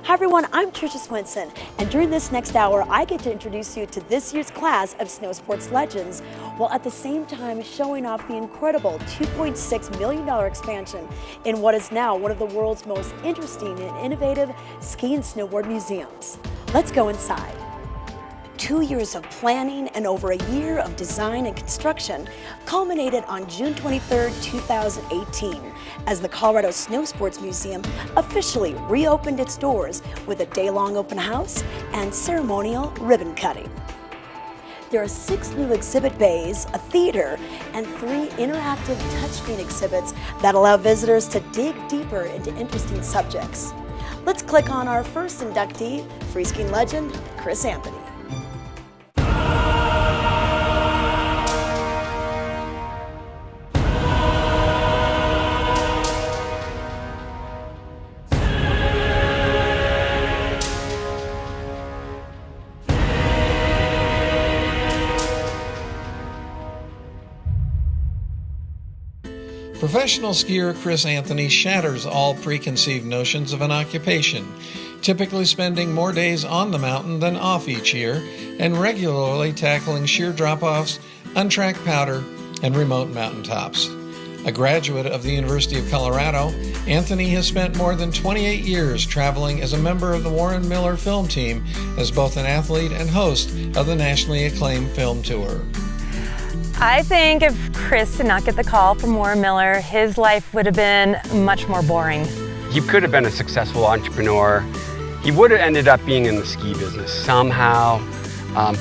Hi everyone, I'm Trisha Swinson, and during this next hour, I get to introduce you to this year's class of snow sports legends, while at the same time showing off the incredible $2.6 million expansion in what is now one of the world's most interesting and innovative ski and snowboard museums. Let's go inside. 2 years of planning and over a year of design and construction culminated on June 23, 2018, as the Colorado Snow Sports Museum officially reopened its doors with a day-long open house and ceremonial ribbon cutting. There are 6 new exhibit bays, a theater, and 3 interactive touchscreen exhibits that allow visitors to dig deeper into interesting subjects. Let's click on our first inductee, free skiing legend, Chris Anthony. Professional skier Chris Anthony shatters all preconceived notions of an occupation, typically spending more days on the mountain than off each year, and regularly tackling sheer drop-offs, untracked powder, and remote mountaintops. A graduate of the University of Colorado, Anthony has spent more than 28 years traveling as a member of the Warren Miller film team as both an athlete and host of the nationally acclaimed film tour. I think if Chris did not get the call from Warren Miller, his life would have been much more boring. He could have been a successful entrepreneur. He would have ended up being in the ski business somehow,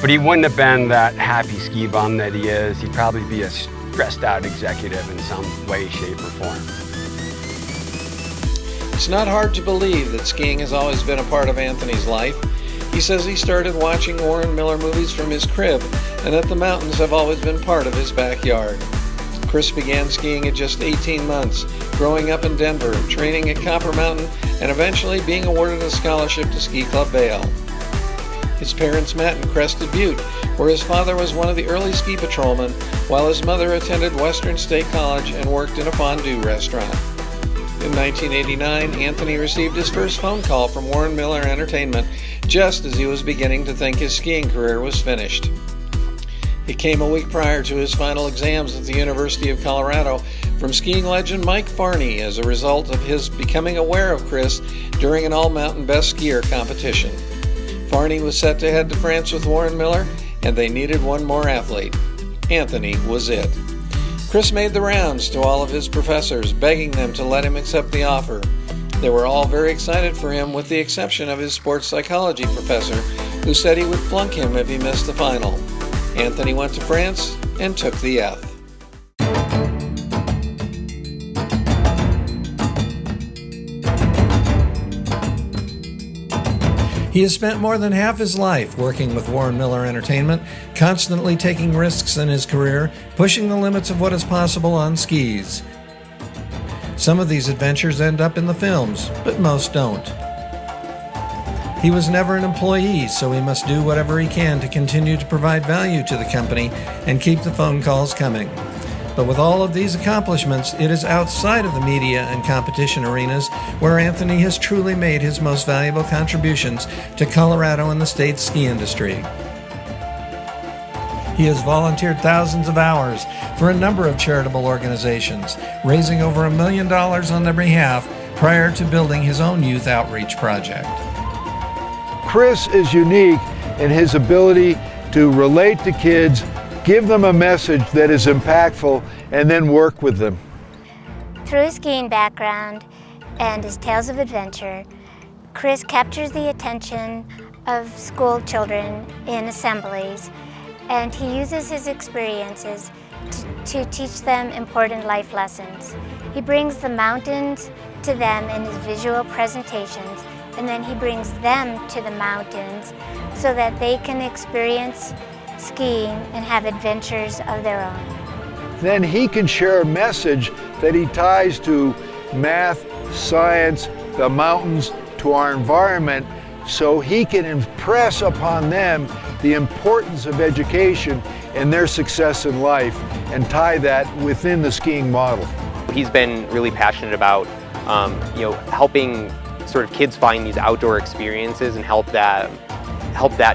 but he wouldn't have been that happy ski bum that he is. He'd probably be a stressed out executive in some way, shape, or form. It's not hard to believe that skiing has always been a part of Anthony's life. He says he started watching Warren Miller movies from his crib, and that the mountains have always been part of his backyard. Chris began skiing at just 18 months, growing up in Denver, training at Copper Mountain, and eventually being awarded a scholarship to Ski Club Vail. His parents met in Crested Butte, where his father was one of the early ski patrolmen, while his mother attended Western State College and worked in a fondue restaurant. In 1989, Anthony received his first phone call from Warren Miller Entertainment, just as he was beginning to think his skiing career was finished. It came a week prior to his final exams at the University of Colorado from skiing legend Mike Farney as a result of his becoming aware of Chris during an all-mountain best skier competition. Farney was set to head to France with Warren Miller, and they needed one more athlete. Anthony was it. Chris made the rounds to all of his professors, begging them to let him accept the offer. They were all very excited for him, with the exception of his sports psychology professor, who said he would flunk him if he missed the final. Anthony went to France and took the F. He has spent more than half his life working with Warren Miller Entertainment, constantly taking risks in his career, pushing the limits of what is possible on skis. Some of these adventures end up in the films, but most don't. He was never an employee, so he must do whatever he can to continue to provide value to the company and keep the phone calls coming. But with all of these accomplishments, it is outside of the media and competition arenas where Anthony has truly made his most valuable contributions to Colorado and the state's ski industry. He has volunteered thousands of hours for a number of charitable organizations, raising over $1 million on their behalf prior to building his own youth outreach project. Chris is unique in his ability to relate to kids, give them a message that is impactful, and then work with them. Through his skiing background and his tales of adventure, Chris captures the attention of school children in assemblies, and he uses his experiences to teach them important life lessons. He brings the mountains to them in his visual presentations, and then he brings them to the mountains so that they can experience skiing and have adventures of their own. Then he can share a message that he ties to math, science, the mountains, to our environment, so he can impress upon them the importance of education and their success in life, and tie that within the skiing model. He's been really passionate about helping sort of kids find these outdoor experiences and help that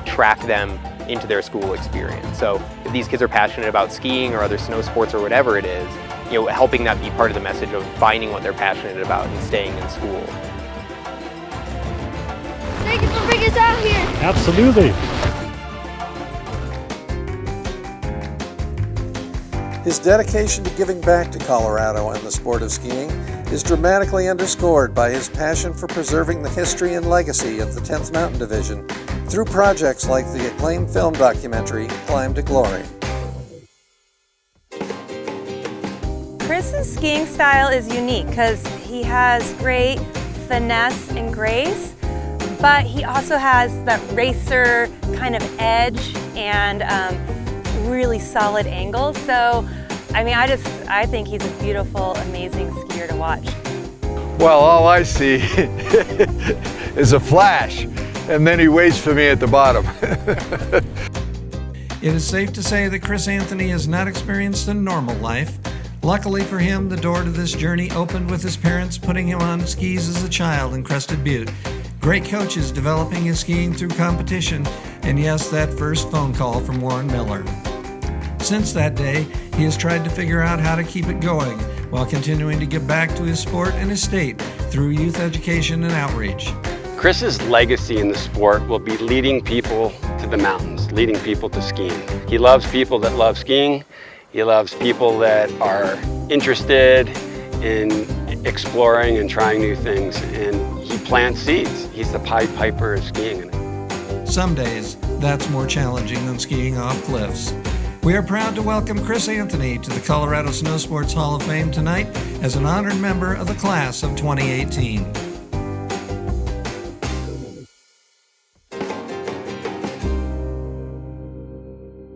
track them into their school experience. So if these kids are passionate about skiing or other snow sports or whatever it is, helping that be part of the message of finding what they're passionate about and staying in school. Thank you for bringing us out here. Absolutely. His dedication to giving back to Colorado and the sport of skiing is dramatically underscored by his passion for preserving the history and legacy of the 10th Mountain Division through projects like the acclaimed film documentary Climb to Glory. Chris's skiing style is unique because he has great finesse and grace, but he also has that racer kind of edge and really solid angles. So, I mean, I think he's a beautiful, amazing skier to watch. Well, all I see is a flash, and then he waits for me at the bottom. It is safe to say that Chris Anthony has not experienced a normal life. Luckily for him, the door to this journey opened with his parents putting him on skis as a child in Crested Butte. Great coaches developing his skiing through competition, and yes, that first phone call from Warren Miller. Since that day, he has tried to figure out how to keep it going while continuing to give back to his sport and his state through youth education and outreach. Chris's legacy in the sport will be leading people to the mountains, leading people to skiing. He loves people that love skiing. He loves people that are interested in exploring and trying new things, and he plants seeds. He's the Pied Piper of skiing. Some days, that's more challenging than skiing off cliffs. We are proud to welcome Chris Anthony to the Colorado Snow Sports Hall of Fame tonight as an honored member of the class of 2018.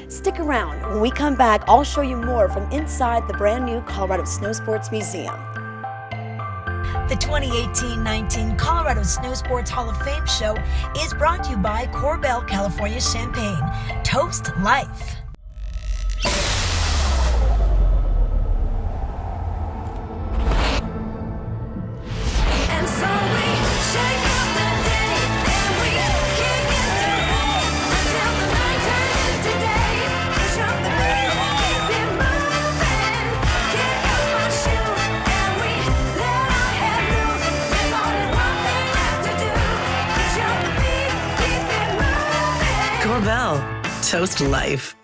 Stick around. When we come back, I'll show you more from inside the brand new Colorado Snow Sports Museum. The 2018-19 Colorado Snow Sports Hall of Fame show is brought to you by Corbel California Champagne. Toast life. Corbel, toast life.